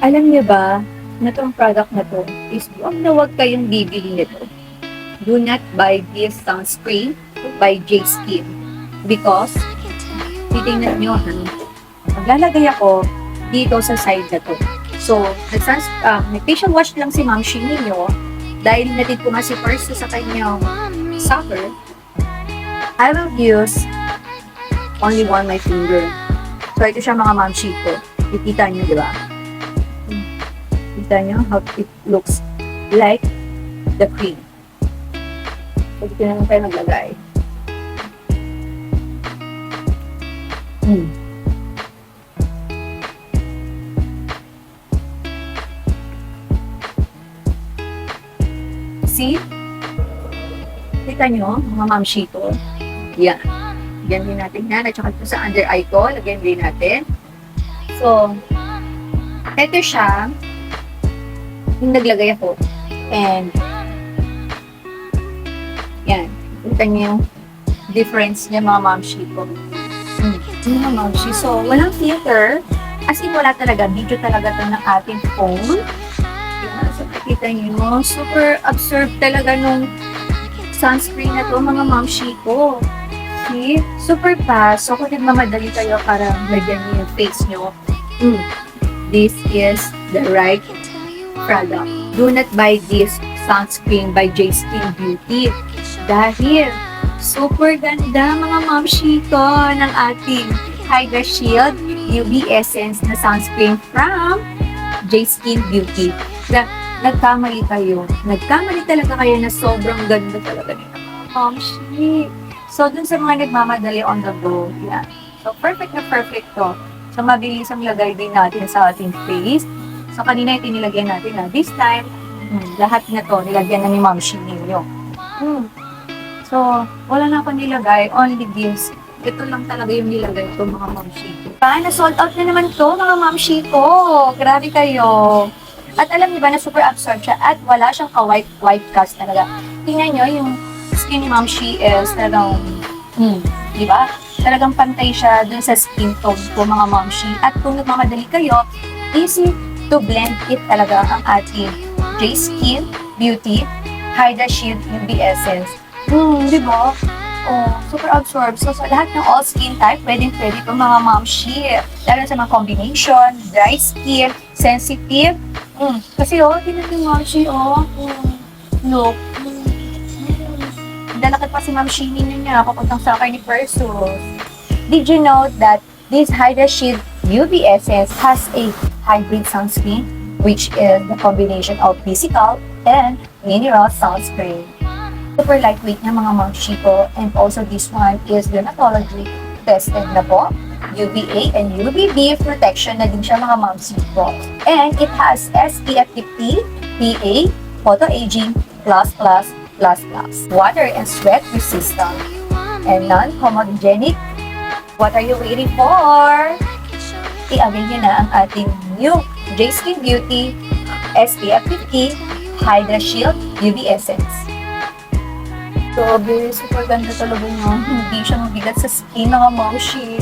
Alam niyo ba, na tong product na to is huwag na huwag kayong bibili nito. Do not buy this sunscreen by J Skin because titingnan nyo ha, maglalagay ako dito sa side na to. So, may facial wash lang si Ma'am Shi ninyo dahil natid ko nga si Perso sa kanyang soccer. I will use only one my finger. So, ito siya mga Ma'am Shi ko. Kikita nyo, di ba? Kita nyo how it looks like the cream. So, dito naman tayo naglagay. See? Kita nyo, mga mamshi ko. Yan. Lagyan din natin yan. At saka ito sa under eye ko, lagyan din natin. So, ito siya. Yung naglagay ako. And, yan. Kita nyo yung difference niya, mga mamshi ko. Mga mamshi. So, walang filter. As in, wala talaga. Video talaga ito ng ating phone. Yan. So, nakikita nyo, super absorb talaga nung sunscreen na to, mga mamshi ko. See? Super fast. So, kung nagmamadali kayo para lagyan niyo yung face nyo, this is the right product. Do not buy this sunscreen by J Skin Beauty. Dahil, super ganda mga mamshi ko ng ating Hydra Shield UV Essence na sunscreen from J Skin Beauty. Nagkamali kayo. Nagkamali talaga kayo na sobrang ganda talaga nila mga mamshi. So, dun sa mga nagmamadali on the go, yan. So, perfect na perfect to. So, mabilis ang lagay din natin sa ating face. So, kanina yung tinilagyan natin na this time, lahat na to, nilagyan na ni Mamshi ninyo. So, wala na akong nilagay, only this. Ito lang talaga yung nilagay ko, mga Mamshi ko. Na-sold out na naman to, mga Mamshi ko. Grabe kayo. At alam niyo ba na super absorb siya at wala siyang ka-white cast talaga. Tingnan nyo, yung skin ni Mamshi is talagang, di ba? Talagang pantay siya dun sa skin tone ko, mga Mamshi. At kung nagmamadali kayo, easy to blend it talaga ang ating J Skin Beauty Hydra Shield UV Essence. Di ba? Oh, super absorb. So, sa lahat ng all skin type, pwede ito mga Mamshi. Lalo sa mga combination, dry skin, sensitive. Kasi tinan yung Mamshi, look. Dalakit pa si Ma'am Shi niya papuntang sa akin ni Perso. Did you know that this Hydra Shield UV Essence has a hybrid sunscreen, which is the combination of physical and mineral sunscreen. Super lightweight niya mga Mamshi ko, and also this one is dermatology tested na po. UVA and UVB protection na din siya mga Mamshi ko. And it has SPF 50, PA, photo aging, water and sweat resistant, and non-homogenic. What are you waiting for? I-avail nyo na ang ating new J Skin Beauty SPF 50 Hydra Shield UV Essence. So, super ganda talaga nyo. Hindi siya mabigat sa skin, mga Mamshi.